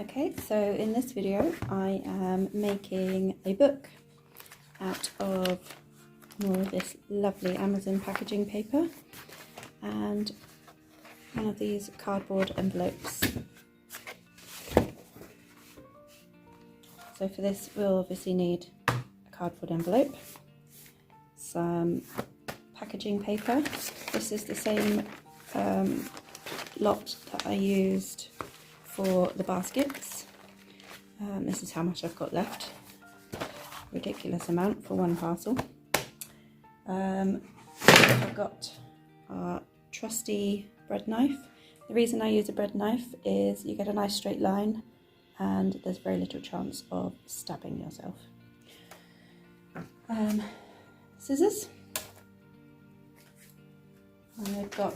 Okay, so in this video I am making a book out of more of this lovely Amazon packaging paper and one of these cardboard envelopes. So for this we'll obviously need a cardboard envelope, some packaging paper. This is the same lot that I used for the baskets. This is how much I've got left. Ridiculous amount for one parcel. I've got our trusty bread knife. The reason I use a bread knife is you get a nice straight line and there's very little chance of stabbing yourself. Scissors. I've got,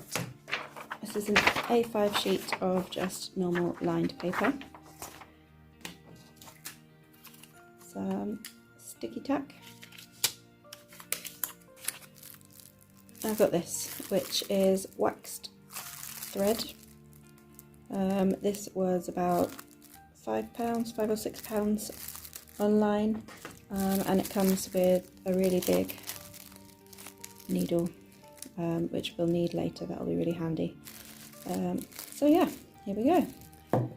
this is an A5 sheet of just normal lined paper. Some sticky tack. I've got this, which is waxed thread. This was about £5 or £6 online, and it comes with a really big needle, which we'll need later. That'll be really handy. So yeah, here we go.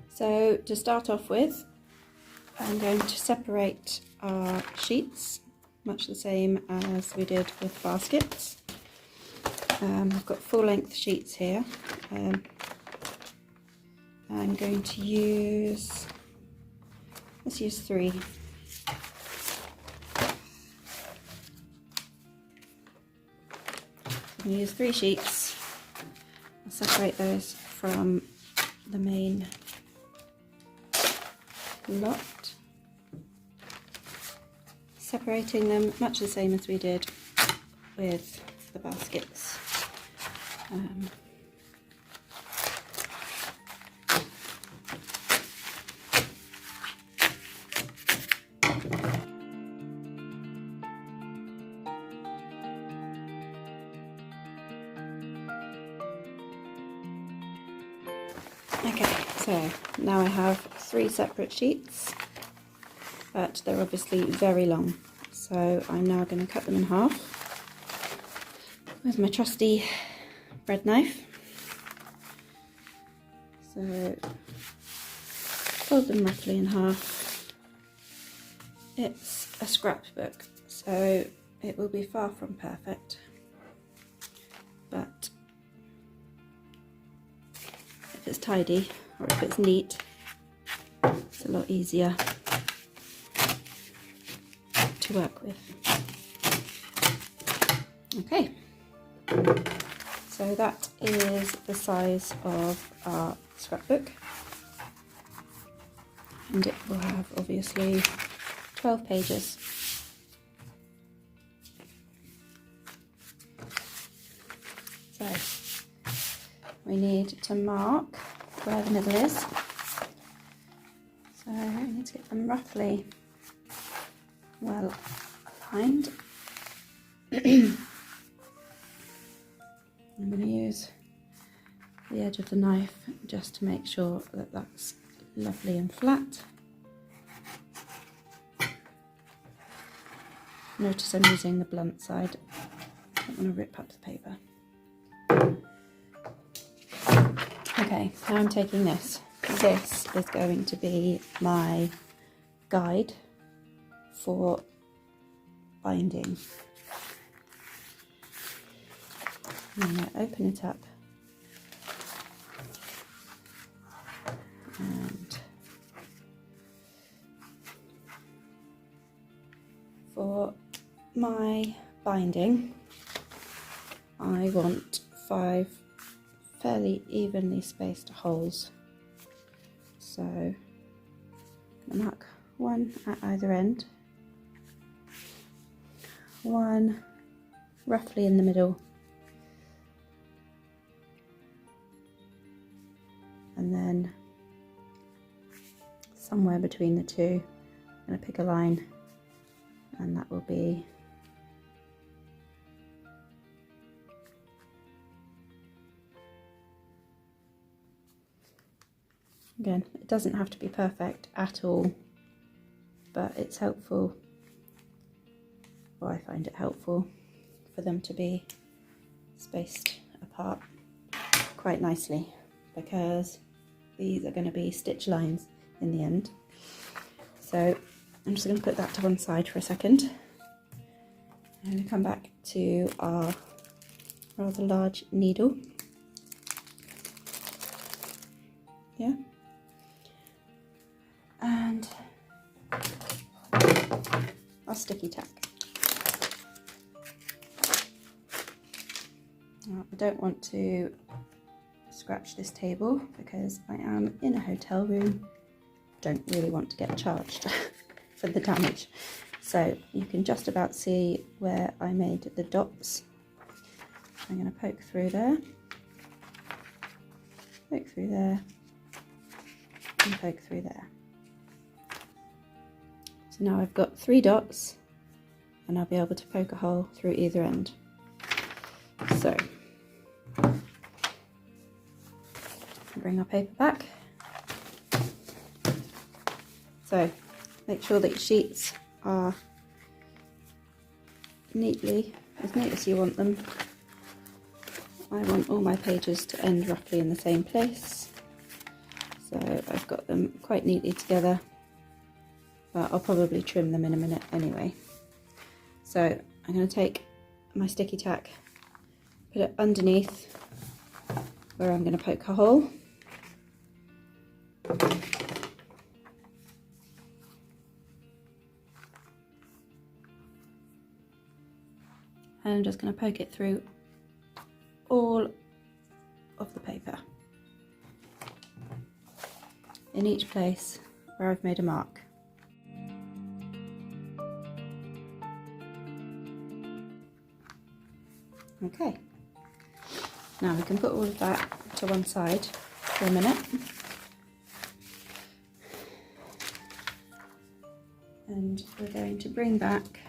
So to start off with, I'm going to separate our sheets, much the same as we did with baskets. I've got full-length sheets here. I'm going to use, let's use 3. I'm going to use 3 sheets. I'll separate those from the main lot, separating them much the same as we did with the baskets. Okay, so now I have 3 separate sheets, but they're obviously very long, so I'm now going to cut them in half with my trusty bread knife. So fold them roughly in half. It's a scrapbook, so it will be far from perfect, but if it's tidy or if it's neat, it's a lot easier to work with. Okay, so that is the size of our scrapbook, and it will have obviously 12 pages. So we need to mark where the middle is. So I need to get them roughly well aligned. I'm going to use the edge of the knife just to make sure that that's lovely and flat. Notice I'm using the blunt side. I don't want to rip up the paper. Okay, now I'm taking this. This is going to be my guide for binding. I'm going to open it up and for my binding I want 5 fairly evenly spaced holes. So I'm going to mark 1 at either end, 1 roughly in the middle, and then somewhere between the two I'm going to pick a line, and that will be Again, it doesn't have to be perfect at all, but it's helpful, or I find it helpful, for them to be spaced apart quite nicely, because these are going to be stitch lines in the end. So I'm just going to put that to one side for a second. I'm going to come back to our rather large needle. Yeah. And our sticky tack. Now, I don't want to scratch this table because I am in a hotel room. Don't really want to get charged for the damage. So you can just about see where I made the dots. I'm going to poke through there, poke through there, and poke through there. So now I've got 3 dots and I'll be able to poke a hole through either end. So bring our paper back. So make sure that your sheets are neatly, as neat as you want them. I want all my pages to end roughly in the same place. So I've got them quite neatly together, but I'll probably trim them in a minute anyway. So I'm going to take my sticky tack, put it underneath where I'm going to poke a hole. And I'm just going to poke it through all of the paper in each place where I've made a mark. Okay, now we can put all of that to one side for a minute. And we're going to bring back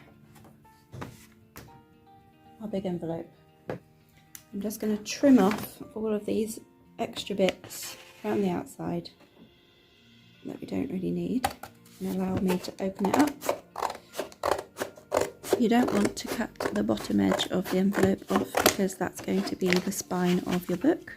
our big envelope. I'm just going to trim off all of these extra bits around the outside that we don't really need, and allow me to open it up. You don't want to cut the bottom edge of the envelope off because that's going to be the spine of your book.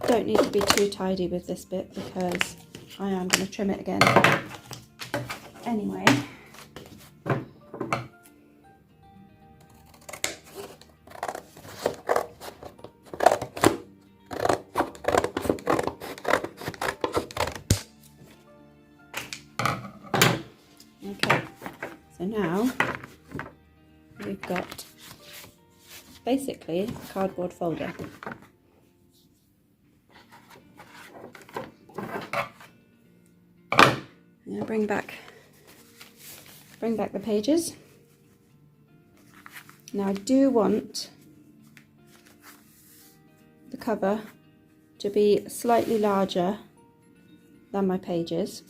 Don't need to be too tidy with this bit because I am going to trim it again anyway. Okay, so now we've got basically a cardboard folder. I'm going to bring back the pages. Now I do want the cover to be slightly larger than my pages.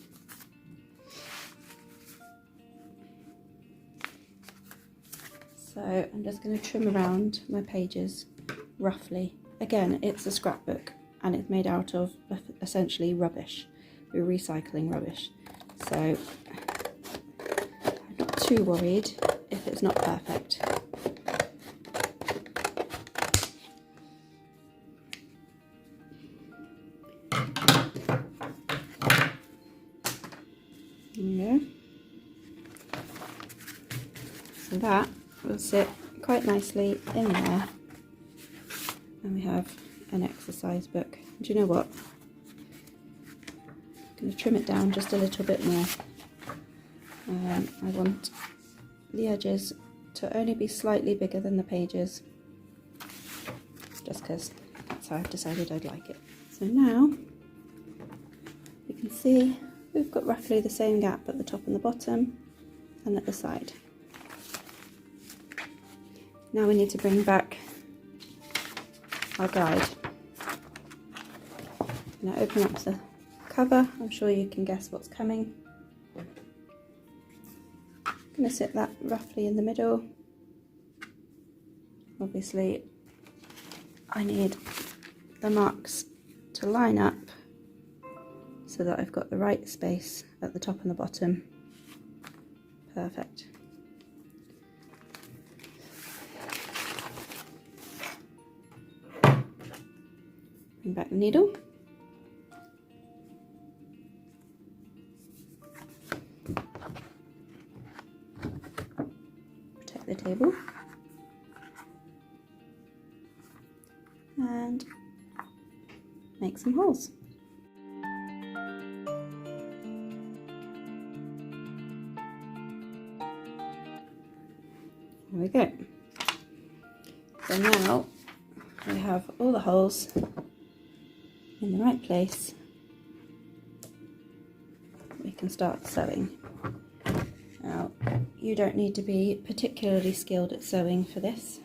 So I'm just going to trim around my pages roughly. Again, it's a scrapbook and it's made out of essentially rubbish. We're recycling rubbish. So I'm not too worried if it's not perfect. There. So that will sit quite nicely in there, and we have an exercise book. Do you know what? I'm going to trim it down just a little bit more. I want the edges to only be slightly bigger than the pages, just because that's how I've decided I'd like it. So now you can see we've got roughly the same gap at the top and the bottom and at the side. Now we need to bring back our guide. Now open up the cover. I'm sure you can guess what's coming. I'm going to sit that roughly in the middle, obviously I need the marks to line up so that I've got the right space at the top and the bottom. Perfect. Bring back the needle. Protect the table. And make some holes. There we go. So now we have all the holes in the right place. We can start sewing. Now, you don't need to be particularly skilled at sewing for this.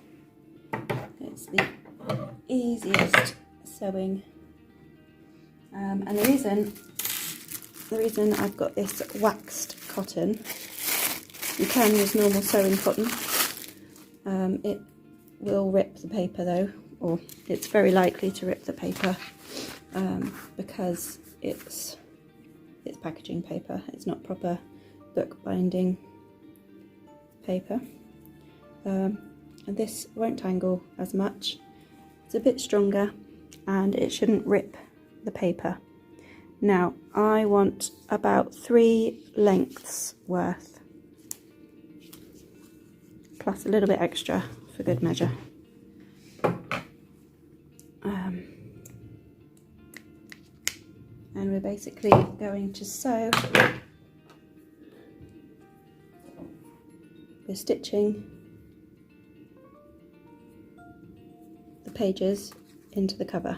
It's the easiest sewing, and the reason I've got this waxed cotton, you can use normal sewing cotton. It will rip the paper though, or it's very likely to rip the paper, because it's packaging paper. It's not proper book binding paper, and this won't tangle as much. It's a bit stronger and it shouldn't rip the paper. Now I want about 3 lengths worth, plus a little bit extra for good measure. And we're basically going to sew, we're stitching the pages into the cover.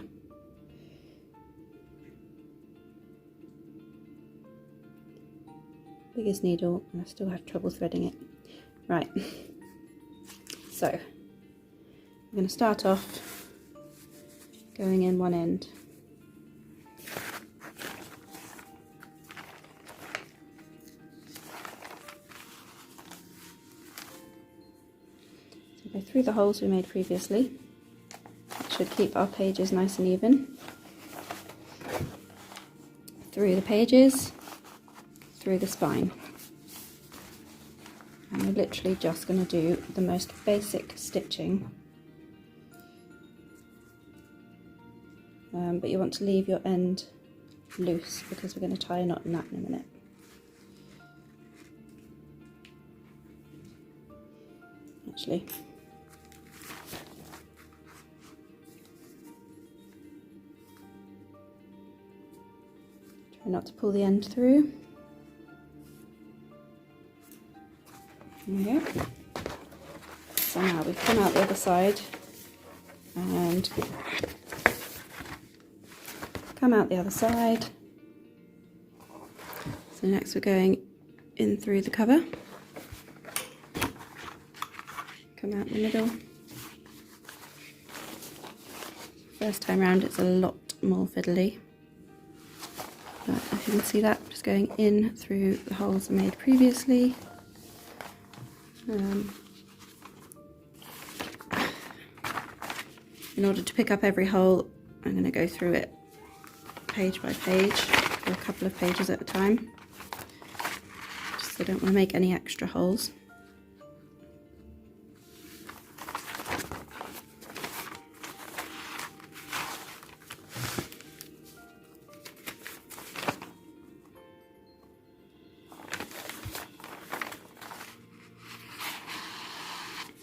Biggest needle, and I still have trouble threading it. Right, so I'm going to start off going in one end. So go through the holes we made previously. That should keep our pages nice and even. Through the pages, through the spine. And we're literally just going to do the most basic stitching, but you want to leave your end loose because we're going to tie a knot in that in a minute. Actually, try not to pull the end through. There we go. So now we come out the other side and come out the other side. So next we're going in through the cover, come out the middle. First time round it's a lot more fiddly, but if you can see that, just going in through the holes I made previously. In order to pick up every hole, I'm going to go through it page by page, or a couple of pages at a time, just so I don't want to make any extra holes.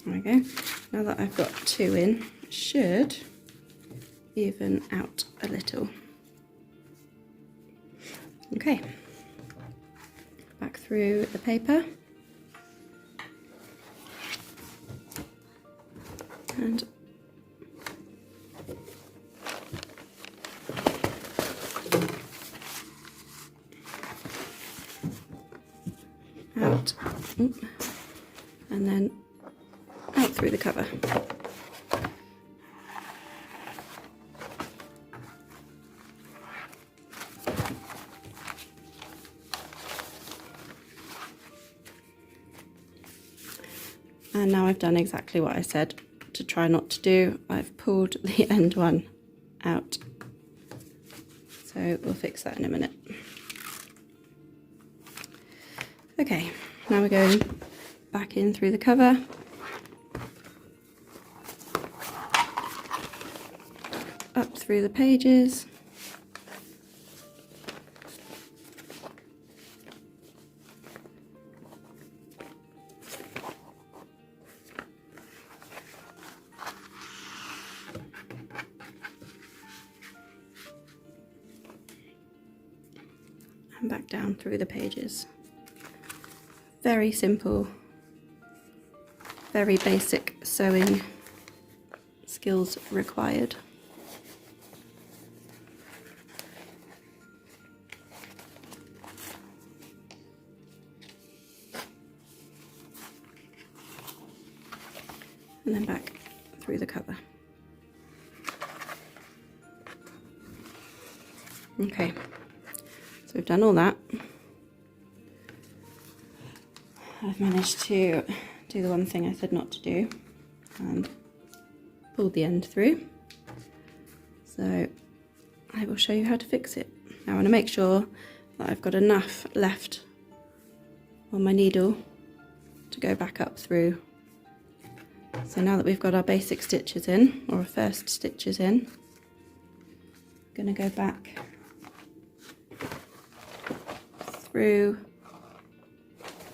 There we go. Now that I've got 2 in, it should even out a little. Okay, back through the paper and out, and then out through the cover. And now I've done exactly what I said to to try not to do, I've pulled the end one out. So we'll fix that in a minute. Okay, now we're going back in through the cover. Up through the pages. And back down through the pages. Very simple, very basic sewing skills required. And then back through the cover. Okay, so we've done all that. I've managed to do the one thing I said not to do and pulled the end through. So I will show you how to fix it. Now I want to make sure that I've got enough left on my needle to go back up through. So now that we've got our basic stitches in, or our first stitches in, I'm going to go back through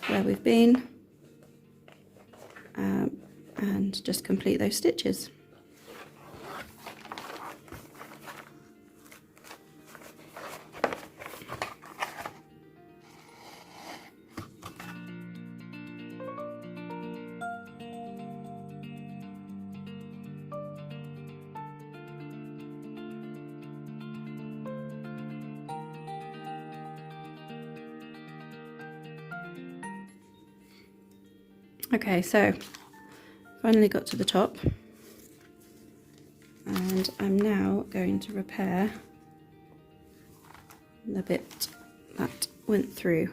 where we've been and just complete those stitches. Okay, so finally got to the top, and I'm now going to repair the bit that went through.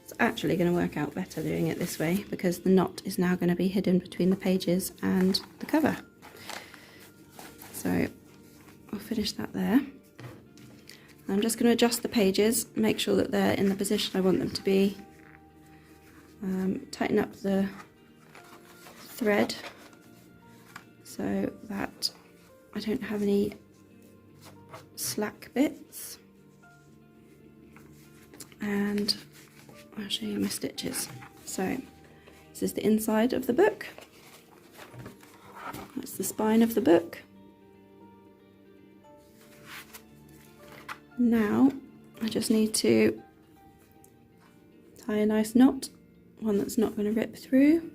It's actually going to work out better doing it this way because the knot is now going to be hidden between the pages and the cover. So I'll finish that there. I'm just going to adjust the pages, make sure that they're in the position I want them to be. Tighten up the thread so that I don't have any slack bits, and I'll show you my stitches. So this is the inside of the book, that's the spine of the book. Now I just need to tie a nice knot, one that's not going to rip through.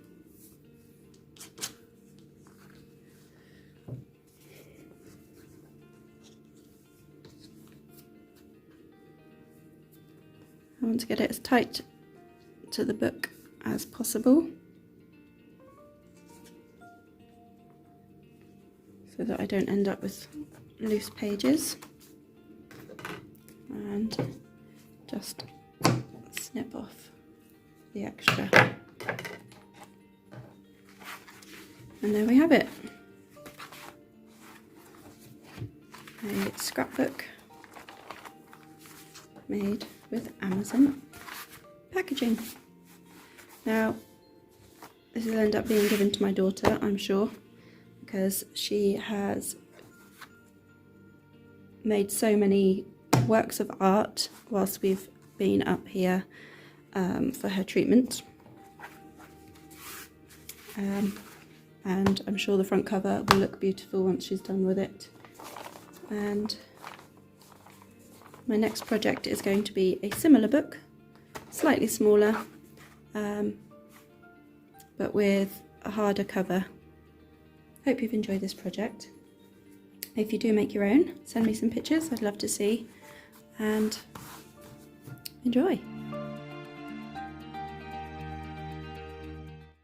I want to get it as tight to the book as possible so that I don't end up with loose pages, and just snip off the extra, and there we have it, a scrapbook made with Amazon packaging. Now this will end up being given to my daughter, I'm sure, because she has made so many works of art whilst we've been up here for her treatment, and I'm sure the front cover will look beautiful once she's done with it. And my next project is going to be a similar book, slightly smaller, but with a harder cover. Hope you've enjoyed this project. If you do make your own, send me some pictures, I'd love to see, and enjoy.